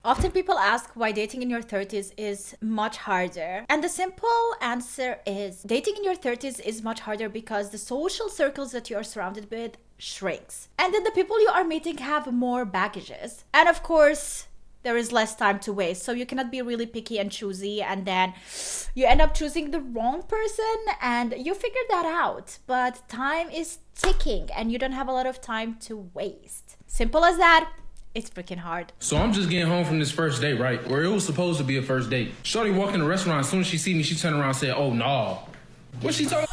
Often people ask why dating in your 30s is much harder. And the simple answer is dating in your 30s is much harder because the social circles that you are surrounded with shrinks. And then the people you are meeting have more baggages. And of course, there is less time to waste. So you cannot be really picky and choosy, and then you end up choosing the wrong person and you figure that out. But time is ticking and you don't have a lot of time to waste. Simple as that. It's freaking hard. So I'm just getting home from this first date, right? Where it was supposed to be a first date. Shorty walked in the restaurant. As soon as she see me, she turned around and said, "Oh, no." What's she talking?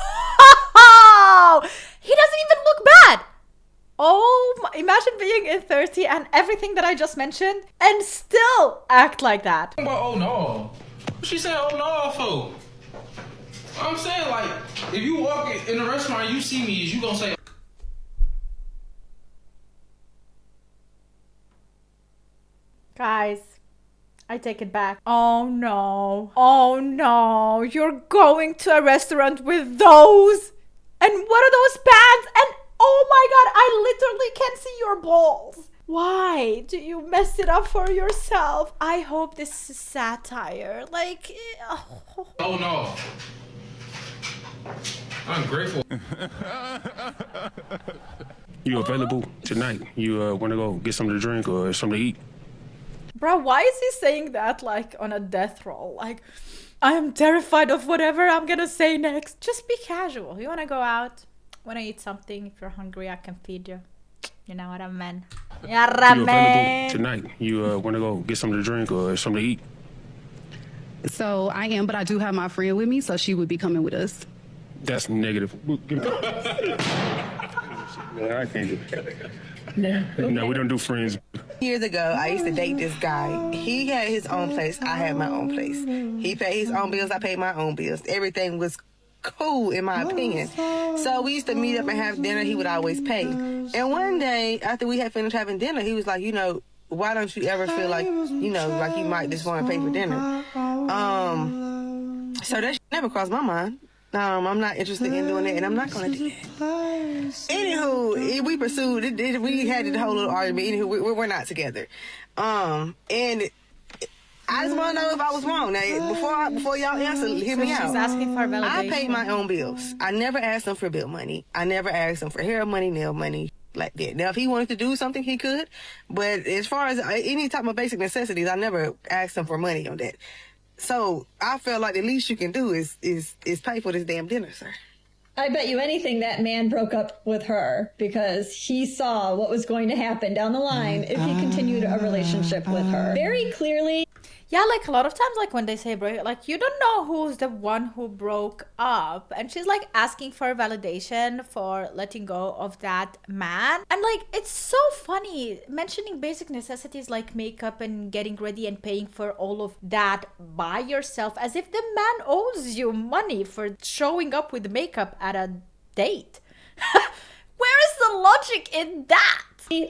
Oh, he doesn't even look bad. Oh, imagine being in 30 and everything that I just mentioned and still act like that. Oh, no. What she saying, "Oh, no," for? I'm saying, like, if you walk in a restaurant and you see me, is you gonna say, Guys, I take it back. Oh no. Oh no. You're going to a restaurant with those? And what are those pants? And oh my god, I literally can see your balls. Why do you mess it up for yourself? I hope this is satire. Like, "Oh, no." I'm grateful. You available tonight? You want to go get something to drink or something to eat? Bro, why is he saying that like on a death roll? Like, I am terrified of whatever I'm gonna say next. Just be casual. You wanna go out? Wanna eat something? If you're hungry, I can feed you. You know what I mean? Yeah, You available ramen. tonight? You want to go get something to drink or something to eat? So I am, but I do have my friend with me, so she would be coming with us. That's negative. Yeah, I can't do that. No, we don't do friends. Years ago, I used to date this guy. He had his own place. I had my own place. He paid his own bills. I paid my own bills. Everything was cool, in my opinion. So we used to meet up and have dinner. He would always pay. And one day, after we had finished having dinner, he was like, you know, why don't you ever feel like, you know, like you might just want to pay for dinner? So that never crossed my mind. I'm not interested in doing that, and I'm not going to do that. Anywho, we pursued it. We had the whole little argument. Anywho, we're not together. And I just want to know if I was wrong. Now, before y'all answer, hear me out. She's asking for validation. I paid my own bills. I never asked him for bill money. I never asked him for hair money, nail money, like that. Now, if he wanted to do something, he could. But as far as any type of basic necessities, I never asked him for money on that. So I feel like the least you can do is pay for this damn dinner, sir. I bet you anything that man broke up with her because he saw what was going to happen down the line if he continued a relationship with her. Very clearly. Yeah, like a lot of times, like when they say break, like you don't know who's the one who broke up, and she's like asking for validation for letting go of that man. And like it's so funny mentioning basic necessities like makeup and getting ready and paying for all of that by yourself, as if the man owes you money for showing up with makeup at a date. Where is the logic in that?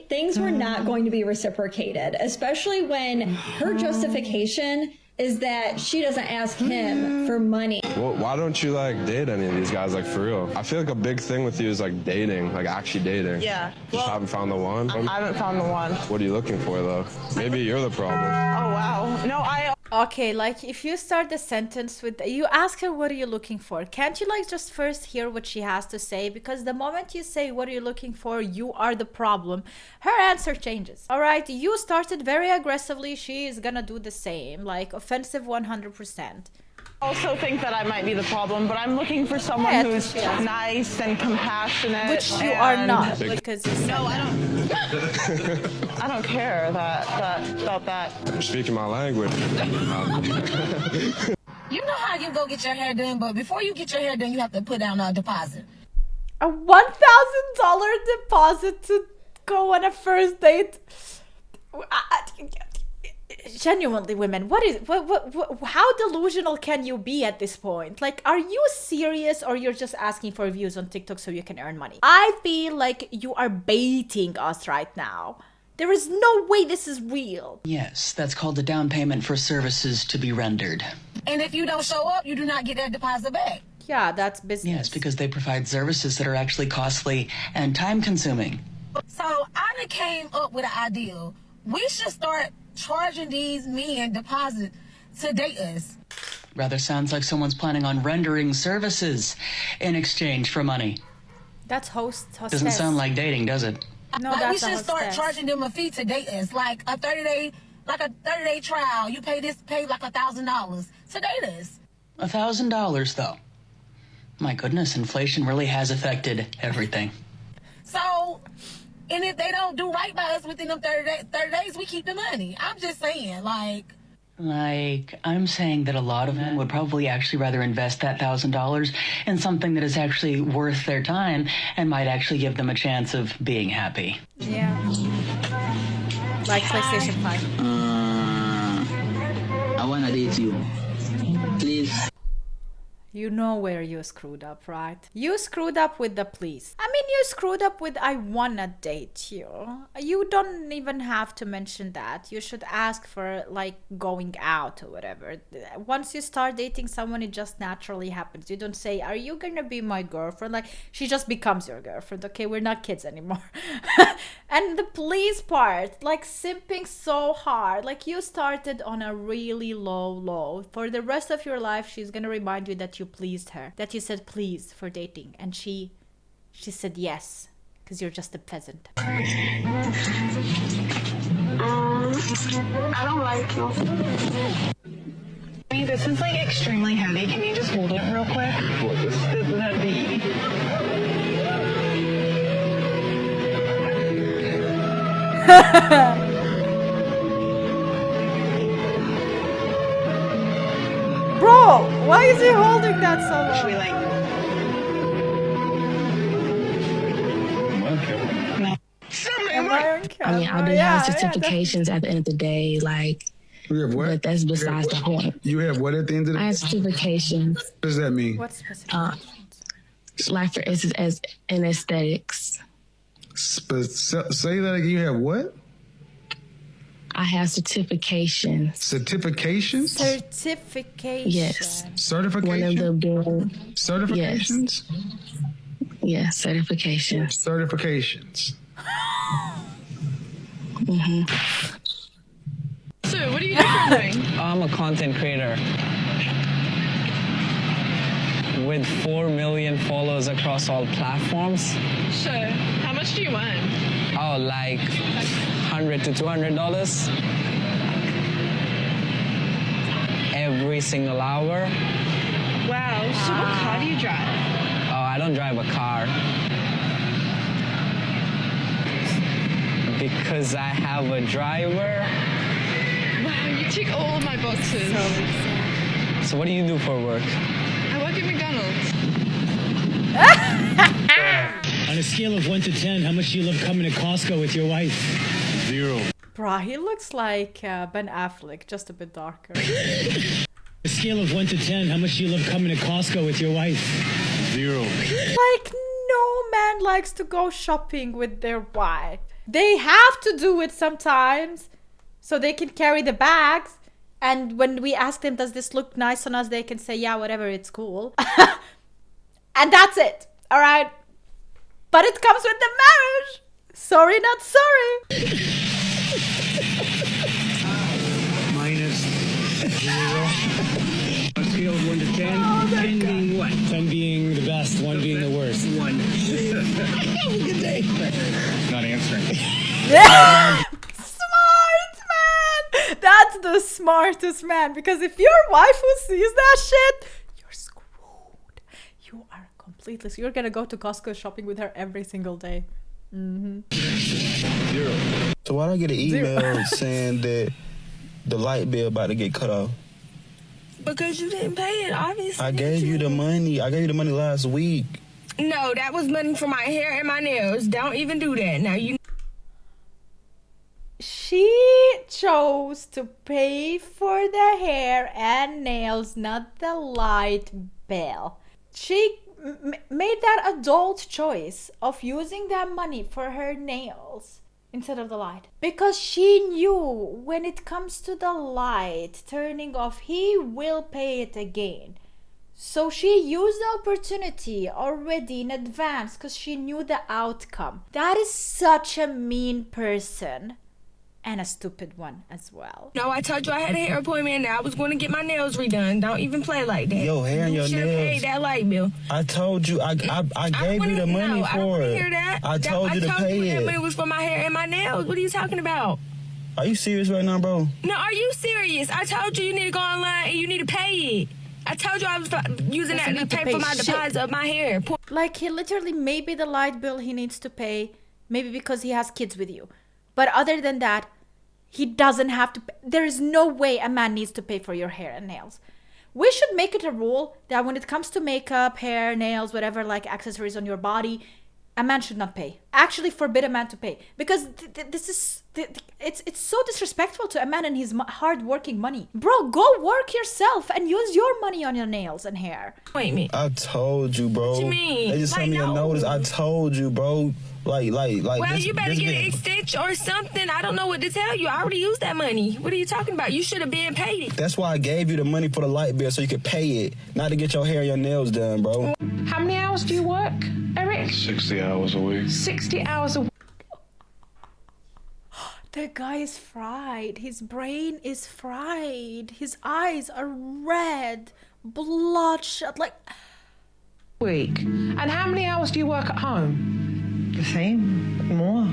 Things were not going to be reciprocated, especially when her justification is that she doesn't ask him for money. Well, why don't you like date any of these guys, like for real? I feel like a big thing with you is like dating, like actually dating. Yeah. Just haven't found the one. I haven't found the one. What are you looking for though? Maybe you're the problem. Oh, wow. No, Okay, like if you start the sentence with you ask her what are you looking for, can't you like just first hear what she has to say? Because the moment you say what are you looking for, you are the problem, her answer changes. All right, you started very aggressively, she is gonna do the same, like offensive 100%. Also think that I might be the problem, but I'm looking for someone Yeah, who's nice and compassionate. Which you are not, because you said No, I don't. I don't care about that. You're speaking my language. You know how you go get your hair done, but before you get your hair done, you have to put down a deposit. a $1,000 deposit to go on a first date. Genuinely, women, what how delusional can you be at this point? Like, are you serious, or you're just asking for views on TikTok so you can earn money? I feel like you are baiting us right now. There is no way this is real. Yes, that's called a down payment for services to be rendered. And if you don't show up, you do not get that deposit back. Yeah, that's business. Yes, because they provide services that are actually costly and time consuming. So I done came up with an idea. We should start charging these men deposit to date us? Rather sounds like someone's planning on rendering services in exchange for money. That's hostess. Doesn't sound like dating, does it? No, Like, that's we should a start hostess. charging them a fee to date us, like a 30-day trial. You pay like $1,000 to date us. $1,000 though. My goodness, inflation really has affected everything. So, and if they don't do right by us within them 30 days, we keep the money. I'm just saying, I'm saying that a lot of men would probably actually rather invest that $1,000 in something that is actually worth their time and might actually give them a chance of being happy. Yeah. Like PlayStation 5. I wanna date you. Please. You know where you screwed up, right? You screwed up with the please. I mean, you screwed up with I wanna date you. You don't even have to mention that. You should ask for like going out or whatever. Once you start dating someone, it just naturally happens. You don't say, are you gonna be my girlfriend? Like, she just becomes your girlfriend. Okay, we're not kids anymore. And the please part, like simping so hard. Like, you started on a really low. For the rest of your life, she's gonna remind you that you pleased her, that you said please for dating, and she said yes because you're just a peasant. I don't like you. This is like extremely heavy. Can you just hold it real quick? What, this? That'd be. Bro, why is he holding that so long? Should we like? I mean, I do have certifications at the end of the day, like, you have what? But that's besides the point. You have what at the end of the day? I have certifications. What does that mean? What's specific? Like, for instance, as in aesthetics. Say that again. You have what? I have certifications. Certifications? Certification. Yes. Certification? One of them being... Certifications? Yes, certifications. Certifications. Mm-hmm. So, what do you do for a living? I'm a content creator with 4 million followers across all platforms. Sure. How much do you earn? Oh, like $100 to $200 every single hour. Wow. So, what car do you drive? Oh, I don't drive a car because I have a driver. Wow, you tick all of my boxes. So what do you do for work? I work at McDonald's. On a scale of 1 to 10, how much do you love coming to Costco with your wife? 0. Bruh, he looks like Ben Affleck, just a bit darker. On a scale of 1 to 10, how much do you love coming to Costco with your wife? 0. Like, no man likes to go shopping with their wife. They have to do it sometimes so they can carry the bags. And when we ask them, does this look nice on us? They can say, yeah, whatever, it's cool. And that's it. All right. But it comes with the marriage. Sorry, not sorry. Minus 0. On a scale of 1 to 10, 10 being what? 10 being the best, 1 being the worst. 1. Have a good day. Not answering. Smart man. That's the smartest man. Because if your wife who sees that shit, you're screwed. You are completely. So you're gonna go to Costco shopping with her every single day. Mm-hmm. 0. So why don't I get an email saying that the light bill about to get cut off? Because you didn't pay it, obviously. I gave you the money. I gave you the money last week. No, that was money for my hair and my nails. Don't even do that. Now you. She chose to pay for the hair and nails, not the light bill. She made that adult choice of using that money for her nails instead of the light. Because she knew when it comes to the light turning off, he will pay it again. So she used the opportunity already in advance because she knew the outcome. That is such a mean person. and a stupid one as well. No, I told you I had a hair appointment and I was going to get my nails redone. Don't even play like that. Your hair and your You should have nails. paid that light bill. I told you, I gave you the money I don't for want to it. hear that. I told you to pay that money it. was for my hair and my nails. What are you talking about? Are you serious right now, bro? No, are you serious? I told you need to go online and you need to pay it. I told you I was using that to pay for my deposit of my hair. Like, he literally, maybe the light bill he needs to pay, maybe because he has kids with you. But other than that, he doesn't have to pay. There is no way a man needs to pay for your hair and nails. We should make it a rule that when it comes to makeup, hair, nails, whatever, like accessories on your body, a man should not pay. Actually forbid a man to pay. Because this is... It's so disrespectful to a man and his hard-working money. Bro, go work yourself and use your money on your nails and hair. Wait me. I told you, bro. What you mean? They just sent me a notice. I told you, bro. Like. Well, this, you better this get an been- extension or something. I don't know what to tell you. I already used that money. What are you talking about? You should have been paid it. That's why I gave you the money for the light bill so you could pay it, not to get your hair and your nails done, bro. How many hours do you work, Eric? 60 hours a week. 60 hours a week. The guy is fried. His brain is fried. His eyes are red, bloodshot, like... Week. And how many hours do you work at home? The same. More.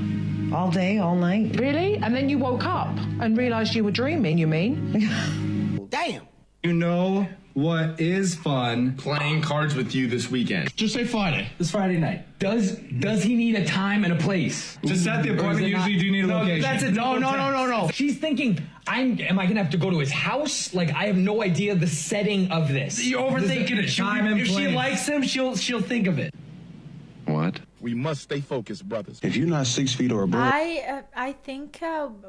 All day, all night. Really? And then you woke up and realized you were dreaming, you mean? Damn. You know what is fun? Playing cards with you this weekend. Just say Friday. This Friday night. Does he need a time and a place? To set the appointment, usually do need a location. That's it. No. She's thinking, am I gonna have to go to his house? Like, I have no idea the setting of this. You're overthinking it. Time and If she place. likes him, she'll think of it. What? We must stay focused, brothers. If you're not 6 feet or above... I think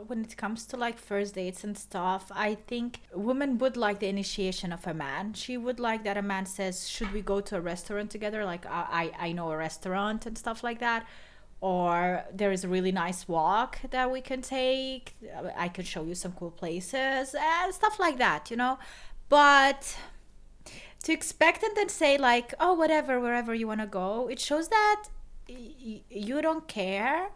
when it comes to like first dates and stuff, I think women would like the initiation of a man. She would like that a man says, should we go to a restaurant together? Like, I know a restaurant and stuff like that. Or there is a really nice walk that we can take. I can show you some cool places and stuff like that, you know? But to expect and then say like, oh, whatever, wherever you want to go, it shows that you don't care.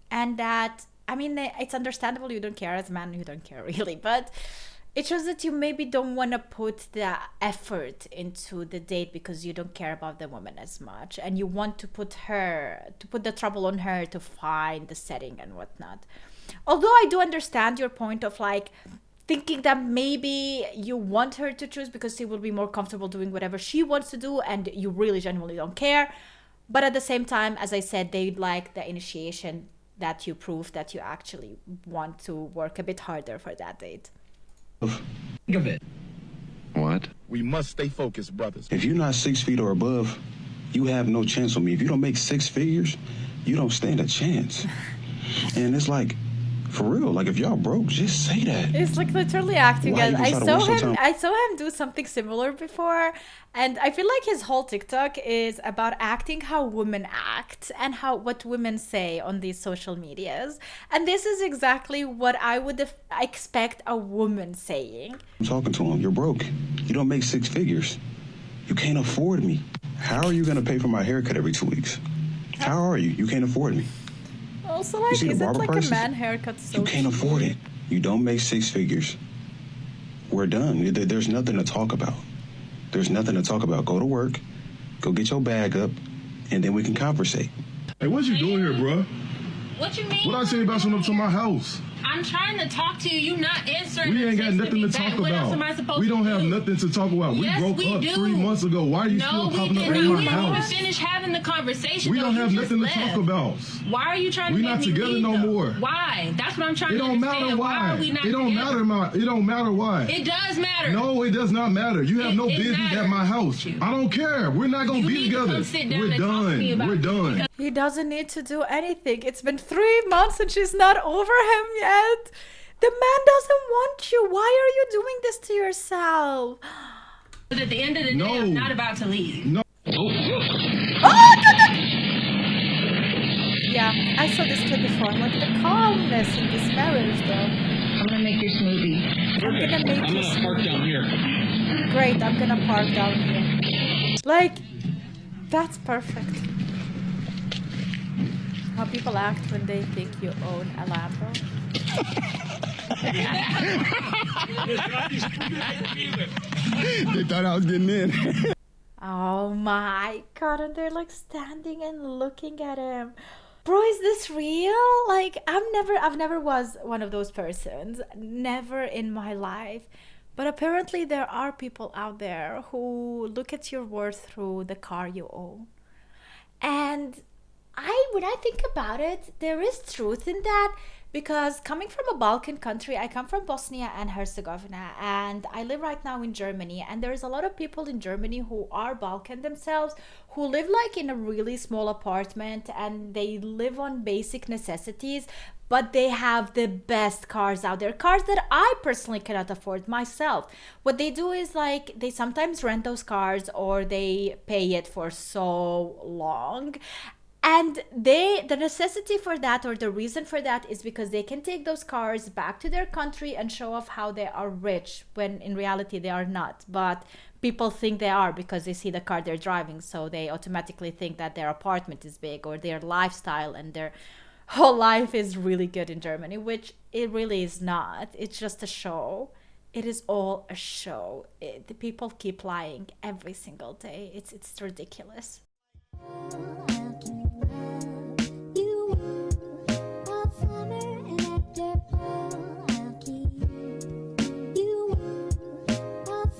And that, I mean, it's understandable you don't care. As a man, you don't care really, but it shows that you maybe don't want to put the effort into the date because you don't care about the woman as much, and you want to put the trouble on her to find the setting and whatnot. Although I do understand your point of like thinking that maybe you want her to choose because she will be more comfortable doing whatever she wants to do and you really genuinely don't care. But at the same time, as I said, they'd like the initiation, that you prove that you actually want to work a bit harder for that date. Think of it. What? We must stay focused, brothers. If you're not 6 feet or above, you have no chance with me. If you don't make 6 figures, you don't stand a chance. And it's like, for real, like if y'all broke, just say that. It's like literally acting. Why As you I try to saw waste your him. time? I saw him do something similar before, and I feel like his whole TikTok is about acting how women act and what women say on these social medias. And this is exactly what I would expect a woman saying. I'm talking to him. You're broke. You don't make 6 figures. You can't afford me. How are you going to pay for my haircut every 2 weeks? How are you? You can't afford me. Also, You like, see the isn't barber like prices? a man haircut so You can't afford it. You don't make 6 figures. We're done. There's nothing to talk about. There's nothing to talk about. Go to work, go get your bag up, and then we can conversate. Hey, what you doing here, bro? What you mean? What I say about showing up to my house? I'm trying to talk to you. You not answering. We ain't got nothing to talk What else am I about. supposed We don't to have do? nothing to talk about. Yes, we broke we up do. 3 months ago. Why are you No, still we popping up didn't. in We my didn't even house? finish having the conversation. We though. don't You have just nothing to left. talk about. Why are you trying to We make not me together leave, no though? more. Why? That's what I'm trying It to don't understand. matter Why why. are we not It don't together? matter. It don't matter why. It does matter. No, it does not matter. You have no It business matters. at my house. I don't care. We're not gonna You be need to together. come sit down We're and talk to me done. about We're it done. He doesn't need to do anything. It's been 3 months and she's not over him yet. The man doesn't want you. Why are you doing this to yourself? But at the end of the day, I'm not about to leave. No. Yeah, I saw this clip before. Like the calmness in this marriage, though. I'm gonna make your smoothie. I'm gonna make I'm you gonna park down here. Great, I'm gonna park down here. Like, that's perfect. How people act when they think you own a Lambo. They thought I was getting in. Oh my god, and they're like standing and looking at him. Bro, is this real? Like, I've never was one of those persons. Never in my life. But apparently there are people out there who look at your worth through the car you own. And when I think about it, there is truth in that, because coming from a Balkan country, I come from Bosnia and Herzegovina, and I live right now in Germany, and there's a lot of people in Germany who are Balkan themselves, who live like in a really small apartment, and they live on basic necessities, but they have the best cars out there, cars that I personally cannot afford myself. What they do is like they sometimes rent those cars, or they pay it for so long. And the necessity for that, or the reason for that, is because they can take those cars back to their country and show off how they are rich, when in reality they are not. But people think they are because they see the car they're driving, so they automatically think that their apartment is big, or their lifestyle and their whole life is really good in Germany, which it really is not. It's just a show. It is all a show. The people keep lying every single day. It's ridiculous.